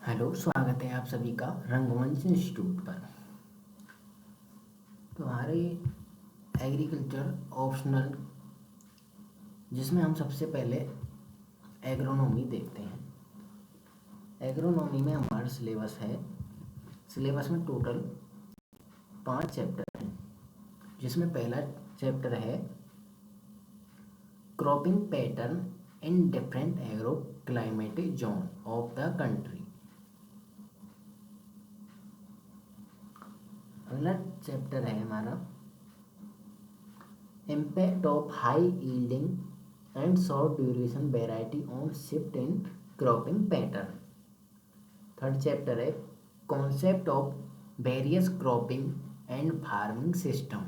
Hello, स्वागत है आप सभी का रंगमंच इंस्टीट्यूट पर। तो हमारे एग्रीकल्चर ऑप्शनल, जिसमें हम सबसे पहले एग्रोनॉमी देखते हैं। एग्रोनॉमी में हमारा सिलेबस है। सिलेबस में टोटल 5 चैप्टर हैं, जिसमें पहला चैप्टर है cropping pattern in different agro climatic zone of the country. अगला चैप्टर है हमारा impact of high yielding and short duration variety on shift in cropping pattern। Third chapter है concept of various cropping and farming system।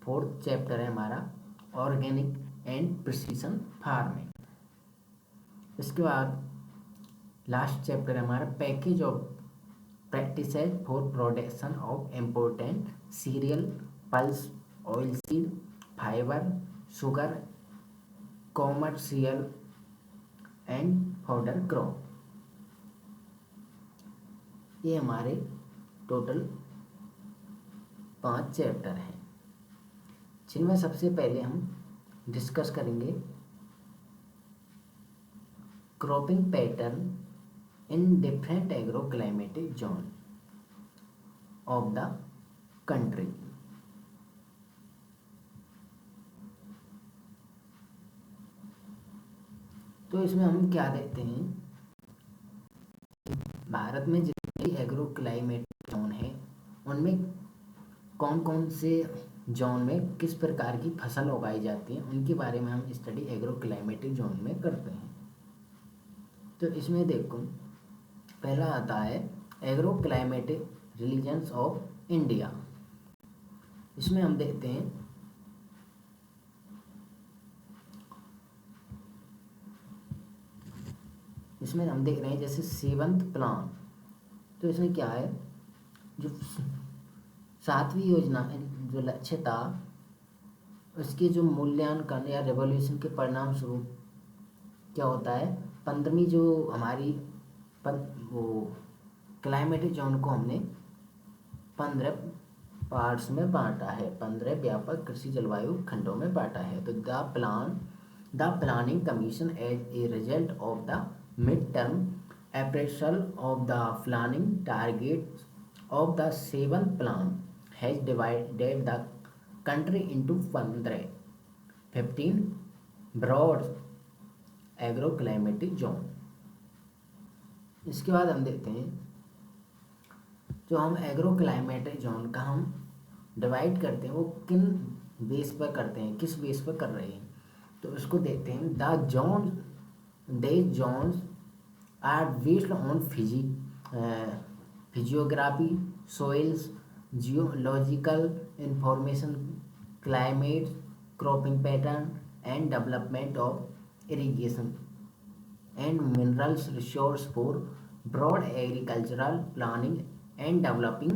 Fourth chapter है हमारा organic and precision farming. इसके बाद last chapter है हमारा package of practices for production of important serial, pulse, oil seed, fibre, sugar, commercial and fodder crop. ये हमारे total 5 chapter हैं, जिनमें सबसे पहले हम डिस्कस करेंगे cropping pattern in different agro climatic zone of the country. तो इसमें हम क्या देखते हैं, भारत में जितने भी एग्रो क्लाइमेटिक जोन है उनमें कौन कौन से जोन में किस प्रकार की फसल उगाई जाती है, उनके बारे में हम स्टडी एग्रो क्लाइमेटिक जोन में करते हैं। तो इसमें देखो, पहला आता है agro climatic religions of India. इसमें हम देखते हैं देख रहे हैं जैसे सेवंथ प्लान। तो इसमें क्या है, जो 7वीं योजना जो लक्ष्य था उसके जो मूल्यांकन या रेवोल्यूशन के परिणाम स्वरूप क्या होता है, 15वीं जो हमारी वो क्लाइमेटिक जोन को हमने 15 पार्ट्स में बांटा है, 15 व्यापक कृषि जलवायु खंडों में बांटा है। तो the planning commission as a result of the mid term appraisal of the planning target of the 7th plan has divided the country into 15 broad agro climatic zone. इसके बाद हम देखते हैं जो हम एग्रो क्लाइमेटिक जोन का हम divide करते हैं वो किन बेस पर करते हैं, किस बेस पर कर रहे हैं। तो इसको देखते हैं, they zones are based on physiography, soils, geological information, climate, cropping pattern and development of irrigation and minerals resource for broad agricultural planning and developing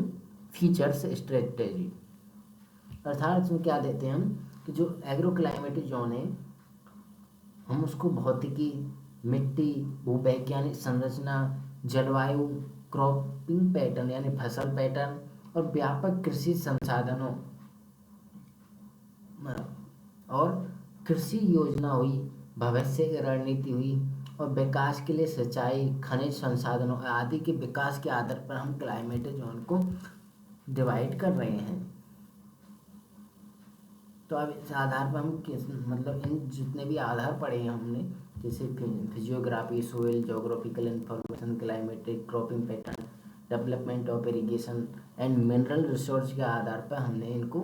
features strategy. अर्थात इसमें क्या देते हैं हम कि जो एग्रो क्लाइमेटिक जोन है हम उसको भौतिकी, मिट्टी, भूवैज्ञानिक संरचना, जलवायु, क्रॉपिंग पैटर्न यानी फसल पैटर्न और व्यापक कृषि संसाधनों और कृषि योजना हुई, भविष्य की रणनीति हुई और विकास के लिए सिंचाई, खनिज संसाधनों आदि के विकास के आधार पर हम क्लाइमेटिक जोन को डिवाइड कर रहे हैं। तो अब इस आधार पर हम मतलब इन जितने भी आधार पढ़े हैं हमने, जैसे physiography, soil, geographical information, climatic, cropping pattern, development of irrigation and mineral resource के आधार पर हमने इनको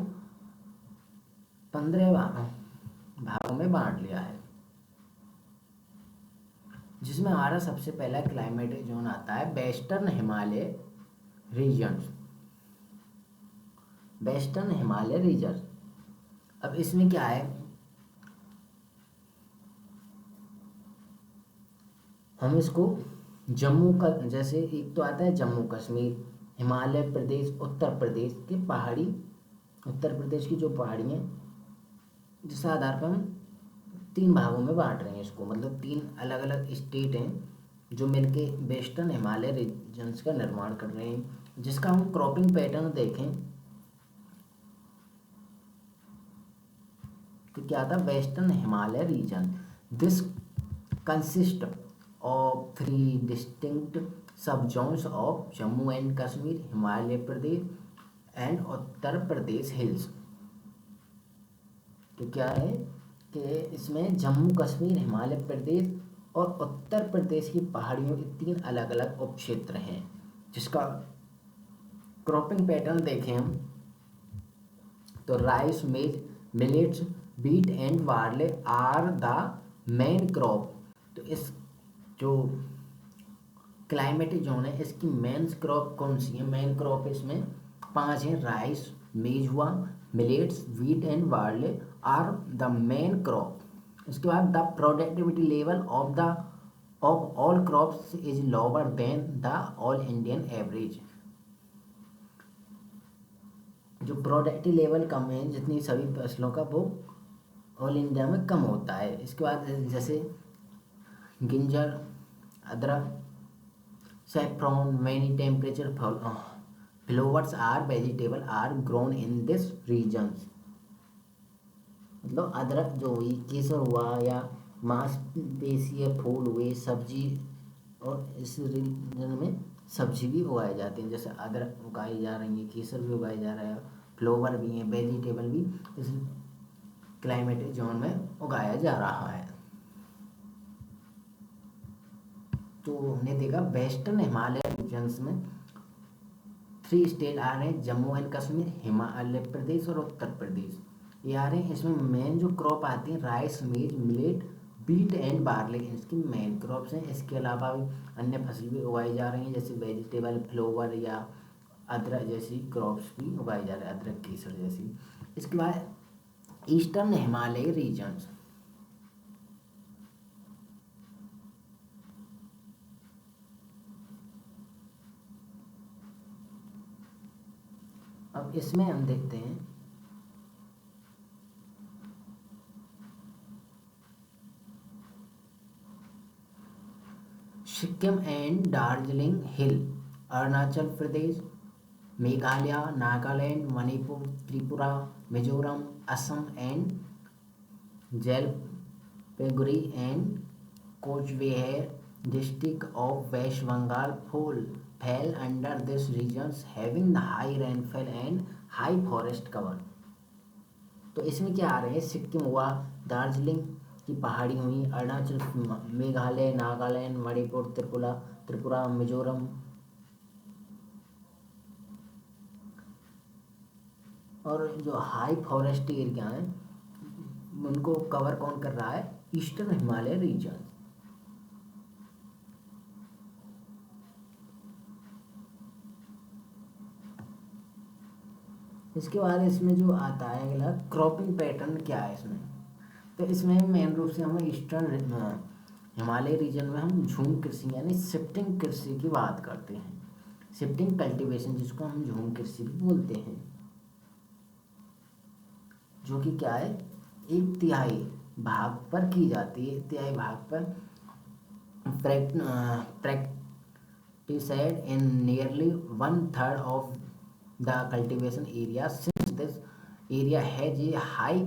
15 भागों में बांट लिया है, जिसमें हमारा सबसे पहला क्लाइमेटिक जोन आता है western Himalaya region. Western Himalaya region, अब इसमें क्या है, हम इसको जम्मू का, जैसे एक तो आता है जम्मू कश्मीर, हिमालय प्रदेश, उत्तर प्रदेश के पहाड़ी, उत्तर प्रदेश की जो पहाड़ियाँ, जिस आधार पर हम 3 भागों में बांट रहे हैं इसको, मतलब 3 अलग अलग स्टेट हैं जो मिलके वेस्टर्न हिमालय रीजन्स का निर्माण कर रहे हैं, जिसका हम क्रॉपिंग पैटर्न देखें तो क्या था, western Himalaya region, this consist of 3 distinct sub zones of Jammu and Kashmir, Himalaya Pradesh and Uttar Pradesh hills. तो क्या है कि इसमें जम्मू कश्मीर, हिमालय प्रदेश और उत्तर प्रदेश की पहाड़ियों के 3 अलग अलग उपक्षेत्र हैं, जिसका क्रॉपिंग पैटर्न देखें हम तो rice, maize, millets, wheat and barley are the main crop. तो इस जो क्लाइमेटिक जोन है इसकी मेन क्रॉप कौन सी है, मेन क्रॉप इसमें 5 हैं, राइस, मेज हुआ, millets, wheat and barley are the main crop. इसके बाद the productivity level of all crops is lower than the all Indian average. जो प्रोडक्टिव लेवल कम है जितनी सभी फसलों का, वो ऑल इंडिया में कम होता है। इसके बाद जैसे गिंजर, अदरक, saffron, many temperature flowers are vegetable are grown in this regions. मतलब अदरक जो हुई, केसर हुआ या मांसपेशीय फूल हुए, सब्जी, और इस रीजन में सब्जी भी उगाई जाती है, जैसे अदरक उगाई जा रही है, केसर भी उगाया जा रहा है, फ्लावर भी हैं, वेजिटेबल भी इस क्लाइमेटिक जोन में उगाया जा रहा है। तो हमने देखा वेस्टर्न हिमालय रीजन्स में 3 स्टेट आ रहे हैं, जम्मू एंड कश्मीर, हिमाचल प्रदेश और उत्तर प्रदेश, ये आ रहे हैं। इसमें मेन जो क्रॉप आती है राइस, मेज, मिलेट, बीट एंड बार्ले, इसकी मेन क्रॉप्स हैं। इसके अलावा भी अन्य फसल भी उगाई जा रही हैं, जैसे वेजिटेबल, फ्लावर या अदरक जैसी क्रॉप्स भी उगाई जा रही है, अदरक, केसर जैसी। इसके बाद ईस्टर्न हिमालय रीजन्स, अब इसमें हम देखते हैं Sikkim and Darjeeling hill, Arunachal Pradesh, Meghalaya, Nagaland, Manipur, Tripura, Mizoram, Assam and Jalpaiguri and Cooch Behar district of west Bengal fell under this regions having the high rainfall and high forest cover। तो इसमें क्या आ रहे हैं, सिक्किम हुआ, दार्जिलिंग की पहाड़ी हुई, अरुणाचल, मेघालय, नागालैंड, मणिपुर, त्रिपुरा, मिजोरम और जो हाई फॉरेस्ट एरिया हैं उनको कवर कौन कर रहा है, ईस्टर्न हिमालय रीजन। इसके बाद इसमें जो आता है अगला क्रॉपिंग पैटर्न क्या है इसमें, तो इसमें मेन रूप से हम ईस्टर्न हिमालय रीजन में हम झूम कृषि यानी शिफ्टिंग कृषि की बात करते हैं, शिफ्टिंग कल्टीवेशन जिसको हम झूम कृषि भी बोलते हैं, जो कि क्या है, 1/3 भाग पर की जाती है, 1/3 भाग पर practiced in nearly 1/3 of the cultivation area, since this area has a high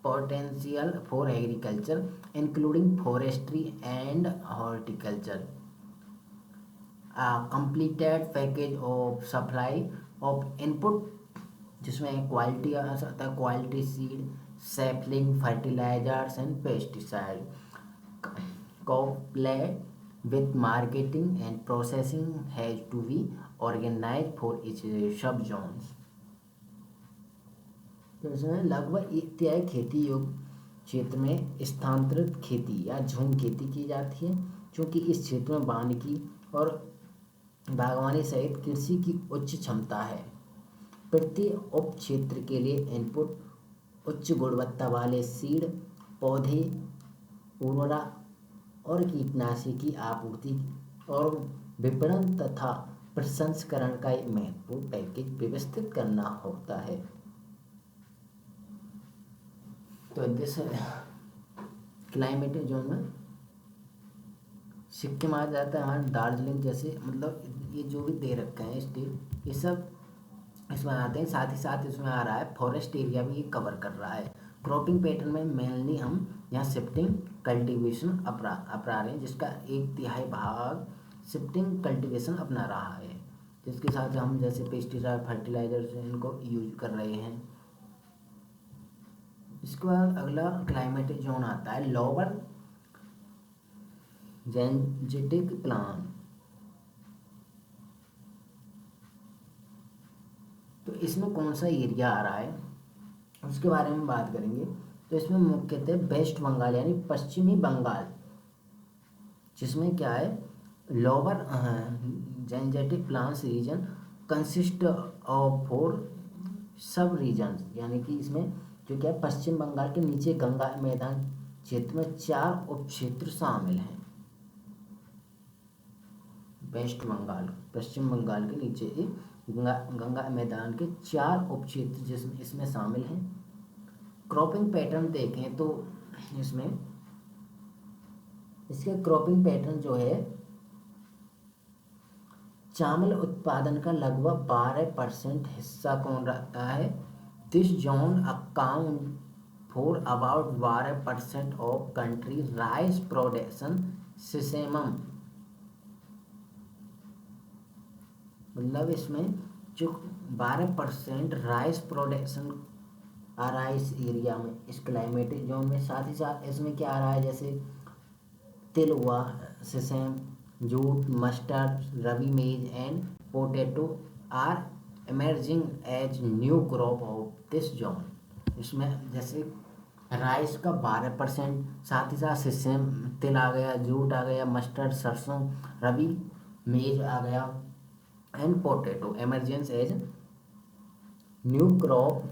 potential for agriculture including forestry and horticulture। A completed package of supply of input जिसमें क्वालिटी आ सकता है, quality seed, sapling, fertilisers and pesticide, coupled with marketing and processing has to be organized for each sub zones। तो इसमें लगभग 1/3 खेती योग्य क्षेत्र में स्थानांतरित खेती या झूम खेती की जाती है, क्योंकि इस क्षेत्र में वानिकी और बागवानी सहित कृषि की उच्च क्षमता है। प्रति उप क्षेत्र के लिए इनपुट, उच्च गुणवत्ता वाले सीड, पौधे, उर्वरक और कीटनाशी की आपूर्ति और विपणन तथा प्रसंस्करण का एक महत्वपूर्ण पैकेज व्यवस्थित करना होता है। तो दिस क्लाइमेट जोन में सिक्किम आ जाता है, हमारा दार्जिलिंग जैसे, मतलब ये जो भी दे रखे हैं स्टेट, ये सब इसमें आते हैं। साथ ही साथ इसमें आ रहा है फॉरेस्ट एरिया भी ये कवर कर रहा है। क्रॉपिंग पैटर्न में मेनली हम यहाँ शिफ्टिंग कल्टीवेशन अपना रहे हैं, जिसका 1/3 भाग शिफ्टिंग कल्टीवेशन अपना रहा है, जिसके साथ हम जैसे पेस्टिसाइड फर्टिलाइजर इनको यूज कर रहे हैं। इसके बाद अगला क्लाइमेटिक जोन आता है लोअर जेंजेटिक प्लान। तो इसमें कौन सा एरिया आ रहा है उसके बारे में बात करेंगे। तो इसमें मुख्यतः वेस्ट बंगाल यानी पश्चिमी बंगाल, जिसमें क्या है lower Gangetic plains region consist of 4 sub regions, यानी कि इसमें जो क्या है पश्चिम बंगाल के नीचे गंगा मैदान क्षेत्र में 4 उपक्षेत्र शामिल हैं। वेस्ट बंगाल पश्चिम बंगाल के नीचे गंगा मैदान के 4 उपक्षेत्र जिसमें इसमें शामिल हैं। क्रॉपिंग पैटर्न देखें तो इसमें इसके क्रॉपिंग पैटर्न जो है, चावल उत्पादन का लगभग 12% हिस्सा कौन रखता है। This zone account for about 12% of country rice production sesamum, मतलब इसमें जो 12% राइस प्रोडक्शन आ रहा है इस एरिया में, इस क्लाइमेटिक जोन में। साथ ही साथ इसमें क्या आ रहा है, जैसे तिल हुआ, सिसेम, jute, mustard, rabi maize and potato are emerging as new crop of this zone. इसमें जैसे राइस का 12%, साथ ही साथ सिसेम, तिल आ गया, जूट आ गया, मस्टर्ड सरसों, रबी मेज आ गया and potato emergence as new crop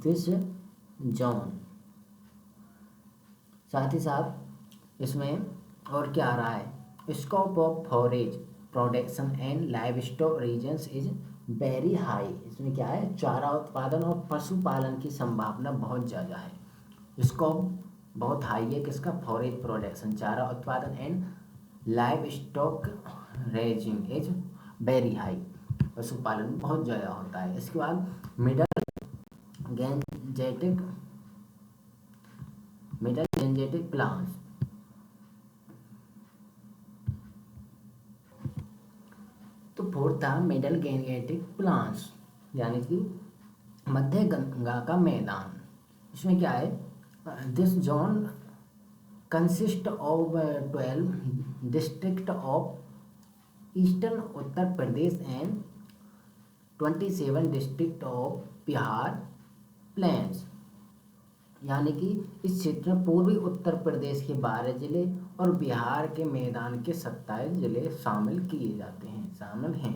this zone. साथ ही साथ इसमें और क्या आ रहा है, scope of forage production and livestock regions is very high. इसमें क्या है, चारा उत्पादन और पशुपालन की संभावना बहुत ज़्यादा है। स्कोप बहुत हाई है किसका, फॉरेज प्रोडक्शन, चारा उत्पादन and livestock raising is very high, पशुपालन बहुत ज़्यादा होता है। इसके बाद गेंजेटिक मिडल गेंजेटिक प्लांट्स। तो फोर्थ था मिडल गेंजेटिक प्लांट्स, यानी कि मध्य गंगा का मैदान। इसमें क्या है, this zone consist of 12 district of eastern Uttar Pradesh and 27 district of Bihar plains, यानी कि इस क्षेत्र में पूर्वी उत्तर प्रदेश के 12 जिले और बिहार के मैदान के 27 जिले शामिल किए जाते हैं, शामिल हैं।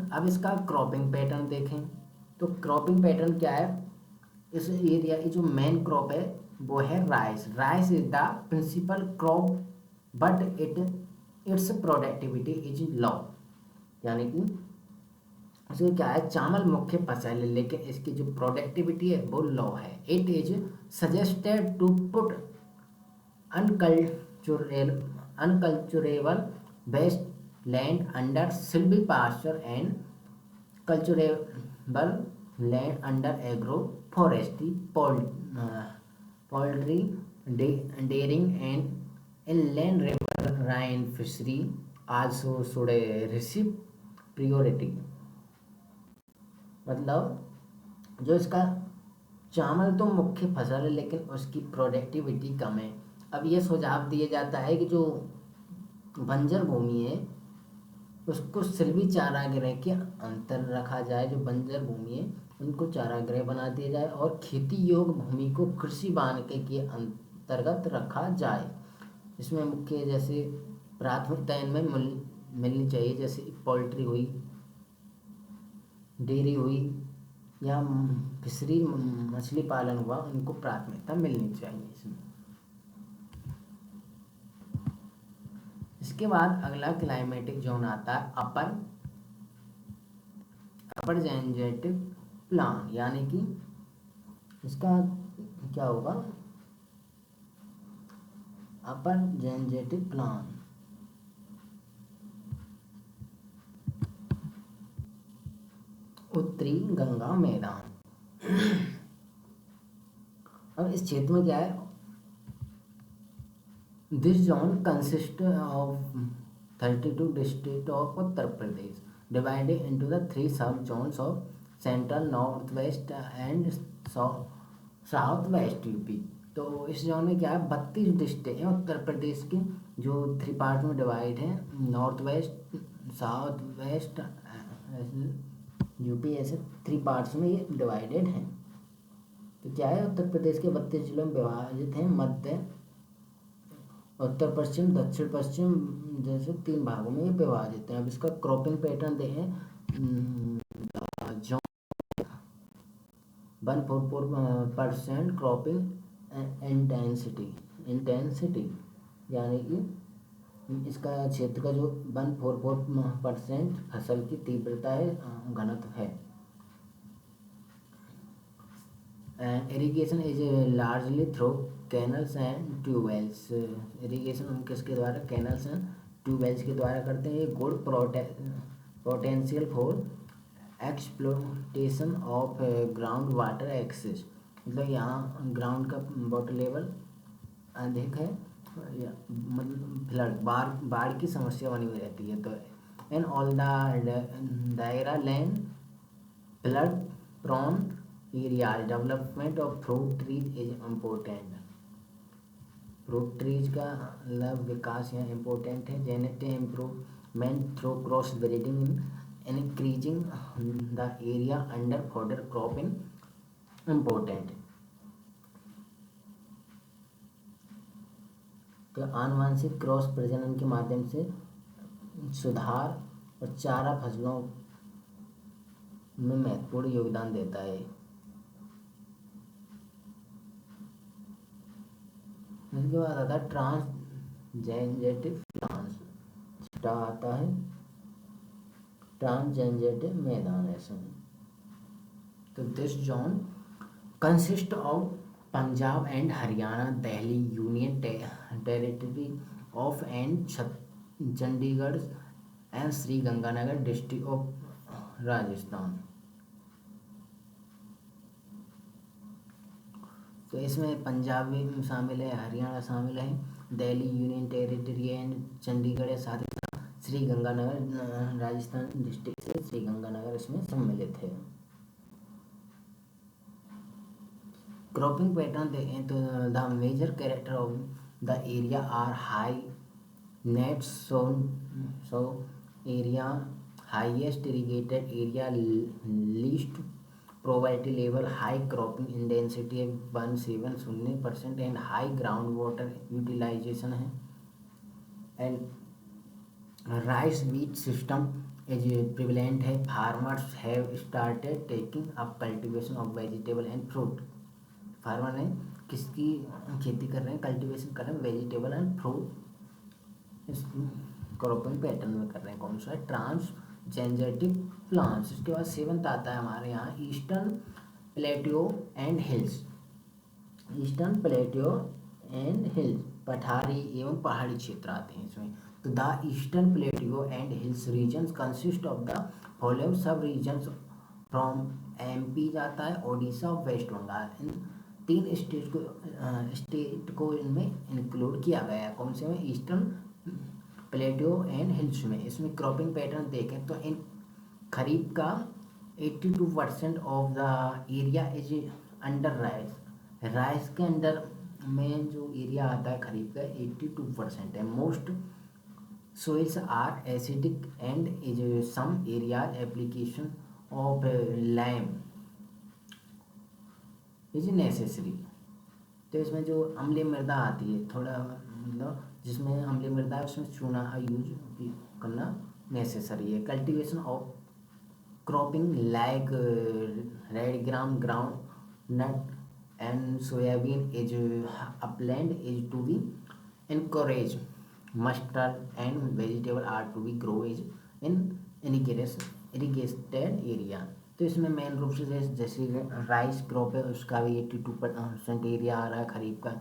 अब इसका क्रॉपिंग पैटर्न देखें तो क्रॉपिंग पैटर्न क्या है, इस एरिया की जो मेन क्रॉप है वो है rice. Rice is the principal crop but its productivity is low, यानी कि इसमें क्या है, चावल मुख्य फसल है लेकिन इसकी जो प्रोडक्टिविटी है वो लो है। It is suggested to put unculturable waste land under silvipasture and culturable land under agroforestry poultry dairying and inland riverine fishery also should receive priority। मतलब जो इसका चावल तो मुख्य फसल है लेकिन उसकी प्रोडक्टिविटी कम है। अब ये सुझाव दिया जाता है कि जो बंजर भूमि है उसको सिल्वी चारागाह के अंतर रखा जाए, जो बंजर भूमि है उनको चारागाह बना दिया जाए और खेती योग्य भूमि को कृषि वानिकी के अंतर्गत रखा जाए। इसमें मुख्य जैसे प्राथमिकता इनमें मिलनी चाहिए, जैसे पोल्ट्री हुई, डेयरी हुई या फिशरी मछली पालन हुआ, उनको प्राथमिकता मिलनी चाहिए इसमें। इसके बाद अगला क्लाइमेटिक जोन आता है अपर जेंजेटिक प्लान, यानी कि इसका क्या होगा, अपर जेंजेटिक प्लान। उत्तरी गंगा मैदान। अब इस क्षेत्र में क्या है, this zone consist of 32 district of Uttar Pradesh divided into the 3 सब zones of central, north west and south west UP. तो इस जोन में क्या है, 32 डिस्ट्रिक्ट हैं उत्तर प्रदेश के, जो 3 पार्ट में डिवाइड हैं, north west, south west, UP, ऐसे 3 पार्ट्स में ये डिवाइडेड हैं। तो क्या है, उत्तर प्रदेश के 32 जिलों में विभाजित हैं, मध्य, उत्तर पश्चिम, दक्षिण पश्चिम, जैसे 3 भागों में ये विभाजित हैं। अब इसका क्रॉपिंग पैटर्न देखें, जो 144% क्रॉपिंग इंटेंसिटी, यानी कि इसका क्षेत्र का जो 144% फसल की तीव्रता है, घनत्व है। Irrigation is largely through canals and tube wells. Irrigation हम किसके द्वारा, कैनल्स एंड ट्यूबवेल्स के द्वारा करते हैं। Good potential for exploitation of ground water access, मतलब यहाँ ग्राउंड का वाटर लेवल अधिक है, मतलब फ्लड, बाढ़ की समस्या बनी हुई रहती है। तो in all the diara land flood prone area, development of fruit trees is important. Fruit trees का मतलब विकास यहाँ इम्पोर्टेंट है। Genetic improvement through cross breeding increasing the area under fodder crop in important. तो आनुवांशिक क्रॉस प्रजनन के माध्यम से सुधार और चारा फसलों में महत्वपूर्ण योगदान देता है। इसके बाद आता है ट्रांसजेनेटिव प्लांट्स, आता है ट्रांसजेनेटिव मैदान ऐसा। तो this zone consist of Punjab and Haryana, Delhi union territory of and Chandigarh and Shri Ganganagar district of Rajasthan. तो इसमें पंजाब भी शामिल है, हरियाणा शामिल है, Delhi union territory and Chandigarh है, साथ ही श्री गंगानगर राजस्थान डिस्ट्रिक्ट से श्री गंगानगर इसमें सम्मिलित है। क्रॉपिंग पैटर्न देखें तो the major character of the area are high net sown area, highest irrigated area, least probability level, high cropping intensity 170% and high ground water utilisation है। And rice wheat system is prevalent है। Farmers have started taking up cultivation of vegetable and fruit. Farmer ने किसकी खेती कर रहे हैं, cultivation कर रहे हैं, वेजिटेबल एंड फ्रूट इस क्रॉपिंग पैटर्न में कर रहे हैं। कौन सा है, ट्रांसजेनेटिक प्लांट्स। इसके बाद 7th आता है हमारे यहाँ eastern plateau and hills. Eastern plateau and hills, पठारी एवं पहाड़ी क्षेत्र आते हैं इसमें। तो the eastern plateau and hills regions consist of the following sub regions from MP जाता है, ओडिशा, वेस्ट बंगाल। इन 3 स्टेट को इनमें इंक्लूड किया गया है। कौन से में, ईस्टर्न प्लेटियो एंड हिल्स में। इसमें क्रॉपिंग पैटर्न देखें तो इन खरीफ का 82% of the area is under rice. Rice के अंडर में जो एरिया आता है खरीफ का 82% है। Most soils are acidic and is some areas application of lime is necessary. तो इसमें जो अम्लीय मृदा आती है, थोड़ा मतलब जिसमें अम्लीय मृदा है उसमें चूना यूज करना नेसेसरी है। Cultivation of cropping like red gram, groundnut and soybean is upland is to be encourage. Mustard and vegetable are to be grown in irrigated area। तो इसमें मेन रूप से जैसे राइस क्रॉप है उसका भी 82% एरिया आ रहा है खरीफ का।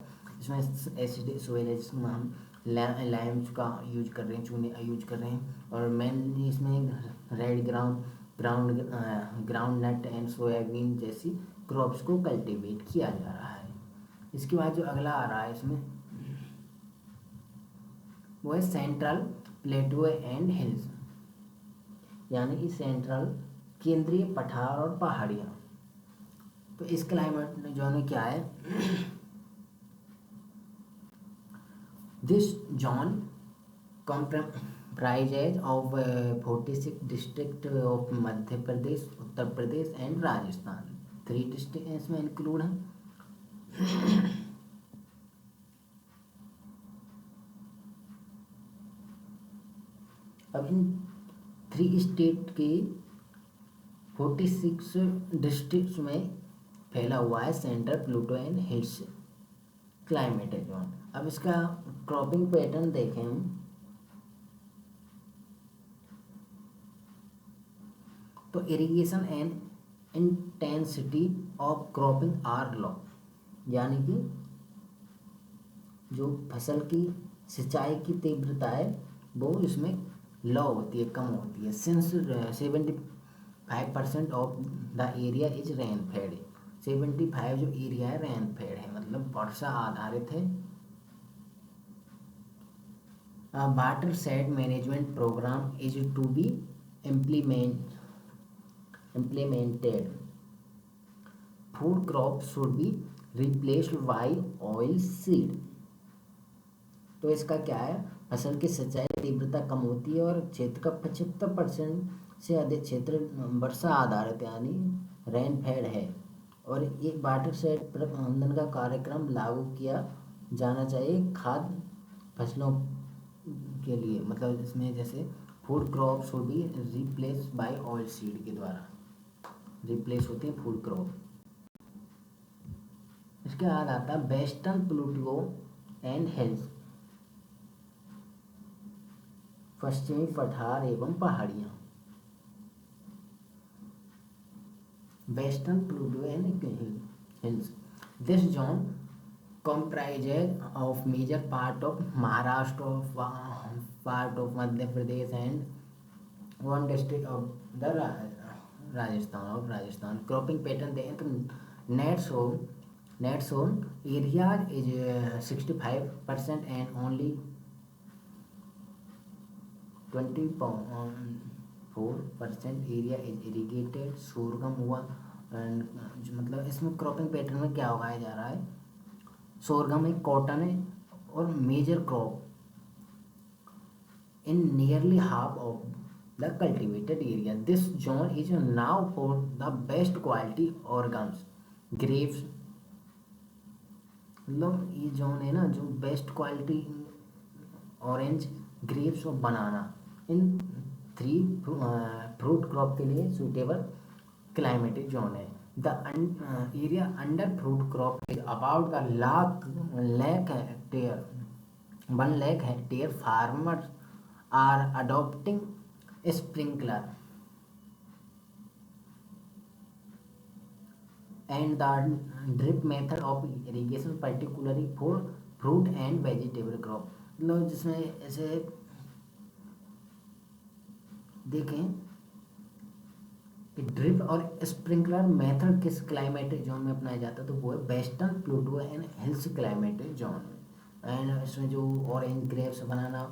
इसमें एसिड सोइल है जिसमें हम लाइम का यूज कर रहे हैं, चूने यूज कर रहे हैं। और मेनली इसमें red gram groundnut and soybean जैसी क्रॉप्स को कल्टीवेट किया जा रहा है। इसके बाद जो अगला आ रहा है इसमें वो है सेंट्रल प्लेटो एंड हिल्स, यानी कि सेंट्रल केंद्रीय पठार और पहाड़ियाँ। तो इस क्लाइमेट जो है क्या है, this zone comprises of 46 district of Madhya Pradesh, Uttar Pradesh and Rajasthan. 3 district इसमें इंक्लूड हैं। अब इन 3 स्टेट के 46 डिस्ट्रिक्ट्स में फैला हुआ है central plateau and hills climate zone. अब इसका क्रॉपिंग पैटर्न देखें हम, तो irrigation and intensity of cropping are low, यानी कि जो फसल की सिंचाई की तीव्रता है वो इसमें लो होती है, कम होती है। Since 75% of the area is rain fade. 75 जो एरिया है रेन फेड है, मतलब वर्षा आधारित है। Watershed management programme is to be implemented. Food crops should be replaced by oil seed. तो इसका क्या है, फसल की सिंचाई तीव्रता कम होती है और क्षेत्र का 75% से अधिक क्षेत्र वर्षा आधारित यानी रेन फेड है, और एक वाटर सेट प्रबंधन का कार्यक्रम लागू किया जाना चाहिए खाद्य फसलों के लिए। मतलब इसमें जैसे food crop should be replace by oil seed के द्वारा रिप्लेस होते हैं फूड क्रॉप। इसके बाद आता है वेस्टर्न प्लूटो एंड हिल्स, पश्चिमी पठार एवं पहाड़ियाँ। Western Pluto and hills, this zone comprises of major part of Maharashtra, part of Madhya Pradesh and one district of the Rajasthan. Cropping pattern देखें तो net sown area is 65% and only 24% area is irrigated। Sorghum हुआ and मतलब इसमें cropping pattern में क्या उगाया जा रहा है, सोरगम एक कॉटन है और major crop in nearly half of the cultivated area. This zone is known for the best quality oranges grapes. मतलब ये जोन है ना जो बेस्ट क्वालिटी ऑरेंज, ग्रेप्स और बनाना, इन 3 फ्रूट क्रॉप के लिए सूटेबल क्लाइमेटिक जोन है। The area under fruit crop is about 1 lakh hectare. Farmers are adopting sprinkler and the drip method of irrigation, particularly for fruit and vegetable crop। मतलब जिसमें ऐसे देखें कि drip और sprinkler method किस climatic zone में अपनाया जाता है, तो वो है western Pluto and hills climatic zone में। एंड इसमें जो orange grapes banana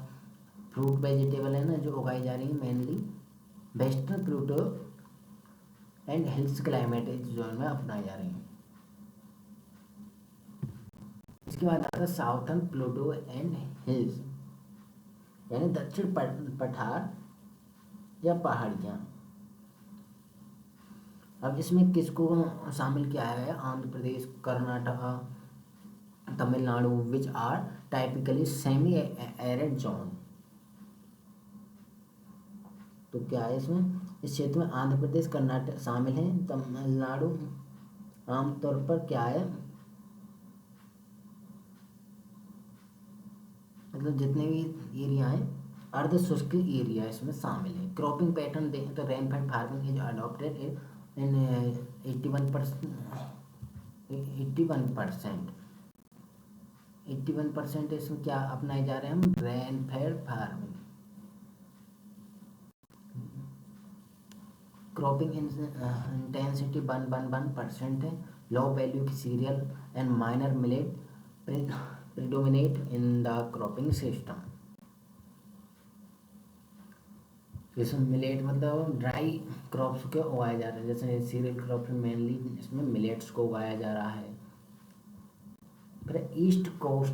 fruit vegetable है ना जो उगाई जा रही है mainly western Pluto and hills climatic zone में अपनाई जा रही हैं। इसके बाद आता है साउथर्न प्लूटो एंड हिल्स, यानी दक्षिण पठार या पहाड़ियाँ। अब इसमें किसको शामिल किया है, Andhra Pradesh, Karnataka, Tamil Nadu, which are typically semi arid zone. तो क्या है इसमें, इस क्षेत्र में आंध्र प्रदेश, कर्नाटक शामिल हैं। तमिलनाडु आमतौर पर क्या है, मतलब जितने भी एरिया हैं अर्ध शुष्क एरिया इसमें शामिल है। क्रॉपिंग पैटर्न देखें तो rainfed farming is adopted in 81% इसमें क्या अपनाए जा रहे हैं हम, रेनफेड फार्मिंग। क्रॉपिंग इंटेंसिटी 111% है। लो वैल्यू की cereal and minor millet predominate in the cropping system. इसमें मिलेट मतलब ड्राई क्रॉप्स को उगाया जा रहा है, जैसे सीरियल क्रॉप मेनली इसमें मिलेट्स को उगाया जा रहा है। फिर east coast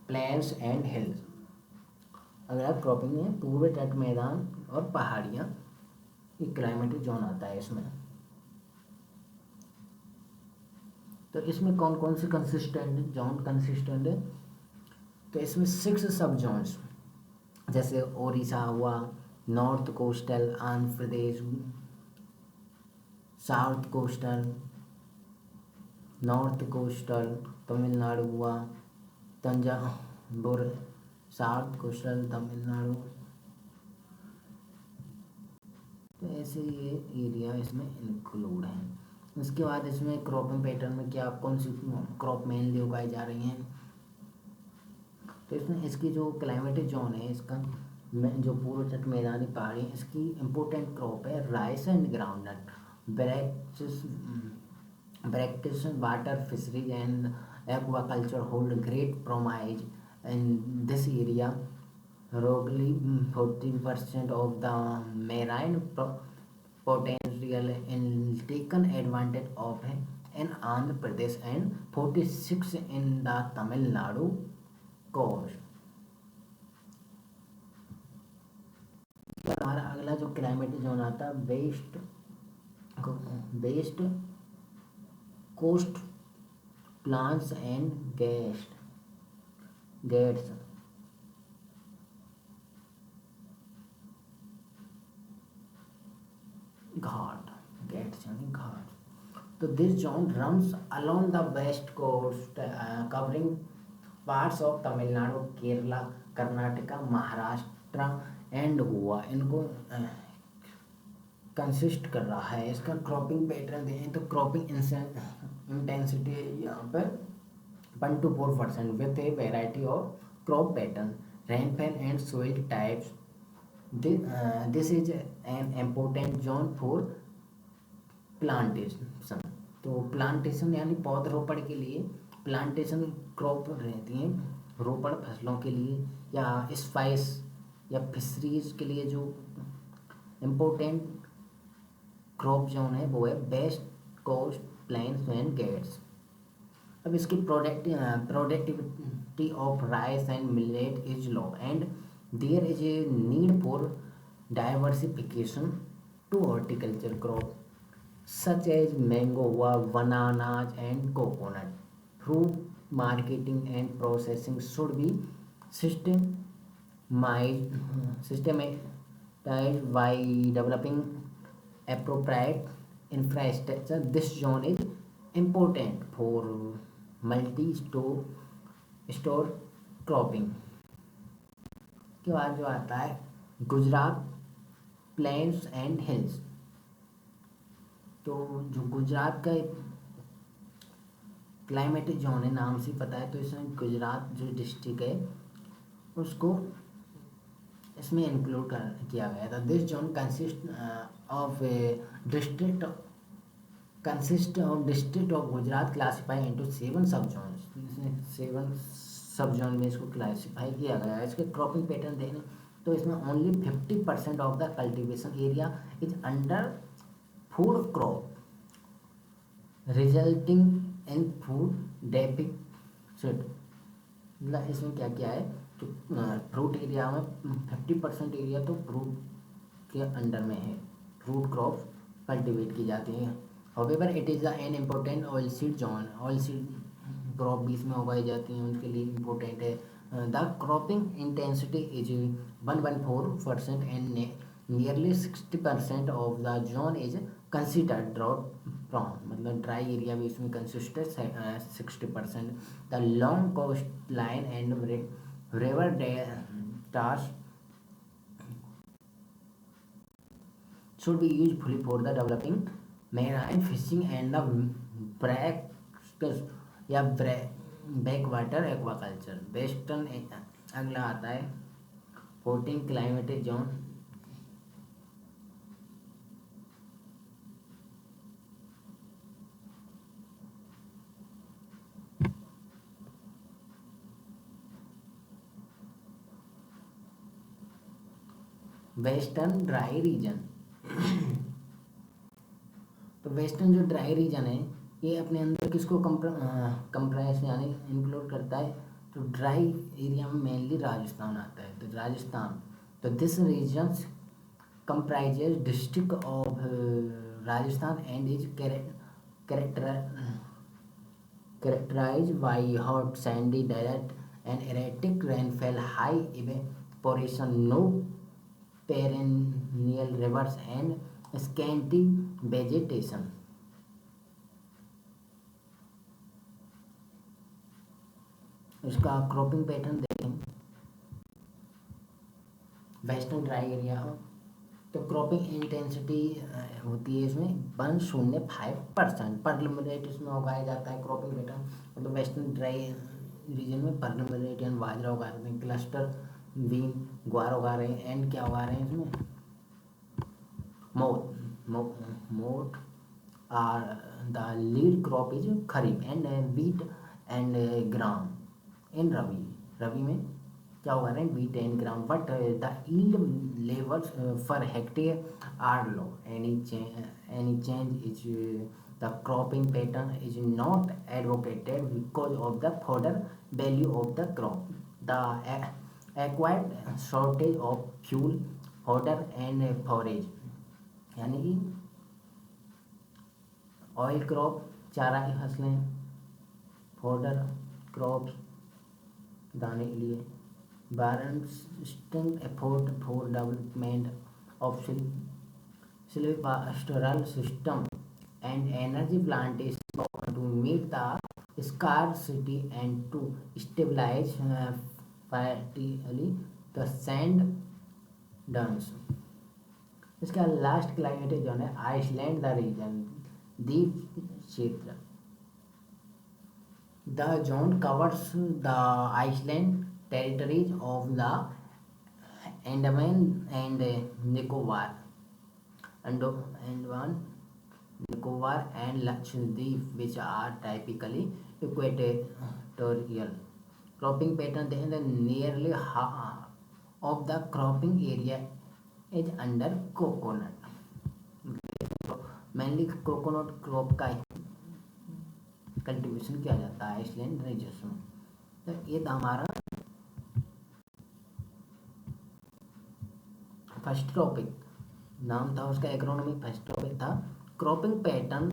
plains and hills, अगर क्रॉपिंग में पूर्व तट मैदान और पहाड़ियाँ, ये क्लाइमेटिक जोन आता है इसमें। तो इसमें कौन कौन से कंसिस्टेंट जोन कंसिस्टेंट है, तो इसमें 6 सब जोन्स, जैसे ओडिशा हुआ, north coastal Andhra Pradesh, south coastal north coastal Tamil Nadu हुआ, तंजावुर साउथ कोस्टल तमिलनाडु। तो ऐसे ये एरिया इसमें इंक्लूड है। इसके बाद इसमें क्रॉपिंग पैटर्न में क्या कौन सी क्रॉप मेनली उगाई जा रही हैं, तो इसमें इसकी जो क्लाइमेटिक जोन है, इसका जो पूर्व तट मैदानी पहाड़ी, इसकी इम्पोर्टेंट क्रॉप है rice and groundnut, brackish water fisheries and aquaculture hold great promise in this area. Roughly 40% of the marine potential is taken advantage of in Andhra Pradesh and 46 in the Tamil Nadu coast। हमारा अगला जो climatic zone आता है west coast plants and Ghats, घाट, गेट्स यानी घाट। तो this zone runs along the west coast covering parts of Tamil Nadu, Kerala, Karnataka, Maharashtra and Goa, इनको कंसिस्ट कर रहा है। इसका क्रॉपिंग पैटर्न देखें तो क्रॉपिंग इंटेंसिटी यहाँ पर 1 to 4% with a variety of crop pattern, rainfall and soil types. This is an important zone for plantation. तो प्लांटेशन यानी पौधरोपण के लिए, प्लांटेशन क्रॉप रहती हैं रोपण फसलों के लिए, या स्पाइस या फिशरीज के लिए जो इम्पोर्टेंट क्रॉप जोन है वो है west coast plains and Ghats. अब इसकी productivity of rice and millet is low and there is a need for diversification to horticulture crop such as mango हुआ, bananas and coconut. Fruit marketing and processing should be systematized by developing appropriate infrastructure. This zone is important for multi-store cropping. के बाद जो आता है Gujarat planes and hills. तो जो गुजरात का climatic zone है, नाम से पता है, तो इसमें गुजरात जो डिस्ट्रिक्ट है उसको इसमें इंक्लूड किया गया था। This zone consist of district of Gujarat classify into 7 सब जोन। 7 सब जोन में इसको क्लासीफाई किया गया है। इसके क्रॉपिंग पैटर्न देखें तो इसमें only 50% of the cultivation area is under food crop resulting in food deficit. मतलब इसमें क्या क्या है, तो फ्रूट एरिया में 50% एरिया तो फ्रूट के अंडर में है, फ्रूट क्रॉप कल्टीवेट की जाती हैं। However it is an important oilseed zone, oilseed crop भी इसमें उगाई जाती हैं, उनके लिए इम्पोर्टेंट है। The cropping intensity is 114% and nearly 60% of the zone is considered drought prone, मतलब ड्राई एरिया भी इसमें consisted 60%। The long coastline and river deltas should be used fully for the developing marine fishing and the backwater aquaculture. Western अगला आता है 14 climatic zone. Western dry region. तो western जो dry region है ये अपने अंदर किसको कंप्राइज यानी इंक्लूड करता है, तो ड्राई एरिया में मेनली राजस्थान आता है। तो राजस्थान, तो this region comprises district of Rajasthan and is characterized by hot sandy desert and erratic rainfall, high evaporation, no perennial rivers and scanty vegetation। इसका क्रॉपिंग पैटर्न देखें, वेस्टर्न ड्राई एरिया हो तो cropping intensity होती है इसमें 105% परलिमरेट इसमें उगाया जाता है क्रॉपिंग पैटर्न। मतलब वेस्टर्न ड्राई रीजन में परलिमरेट यानी बाजरा उगा रहे हैं, क्लस्टर बीन ग्वार उगा रहे हैं, एंड क्या उगा रहे हैं इसमें मोट are the lead crop is kharif and beet and gram in rabi में क्या उगा रहे हैं, beet and gram, but the yield levels per hectare are low. Any change is the cropping pattern is not advocated because of the fodder value of the crop, the acquired shortage of fuel fodder and forage, यानी कि oil crop चारा की फसलें, fodder crops दाने के लिए, warrant effort for development of silvopastoral system and energy plantation to meet the scarcity and to stabilize fertility the sand dunes। इसका last climate zone है आइसलैंड द रीजन, द्वीप क्षेत्र। The zone covers the island territories of the Andaman and Nicobar and Lakshadweep, which are typically equatorial। Cropping pattern देखें तो nearly half of the cropping area is under coconut। mainly coconut crop का cultivation किया जाता है Iceland reason में। तो ये था हमारा फर्स्ट टॉपिक, नाम था उसका एग्रोनॉमी, फर्स्ट टॉपिक था cropping pattern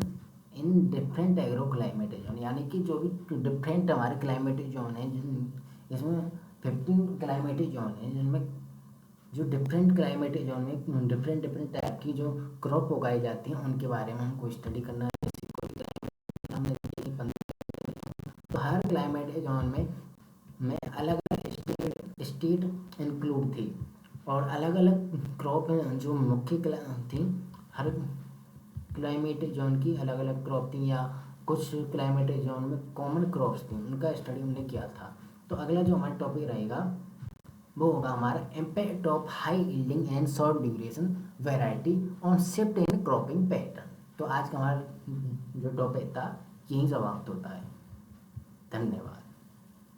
in different agro climatic zone, यानी कि जो भी डिफरेंट हमारे क्लाइमेटिक जोन है, इसमें 15 क्लाइमेटिक जोन है जिनमें जो डिफरेंट क्लाइमेटिक जोन में डिफरेंट टाइप की जो क्रॉप उगाई जाती हैं उनके बारे में हमको स्टडी करना है। तो हर क्लाइमेटिक जोन में अलग अलग स्टेट इंक्लूड थी और अलग अलग क्रॉप जो मुख्य थी, हर क्लाइमेटिक जोन की अलग अलग क्रॉप थी या कुछ क्लाइमेटिक जोन में कॉमन क्रॉप्स थी, उनका स्टडी हमने किया था। तो अगला जो हमारा टॉपिक रहेगा वो होगा हमारा impact of high yielding and short duration variety on shift in cropping pattern. तो आज का हमारा जो टॉपिक था यहीं समाप्त होता है। धन्यवाद।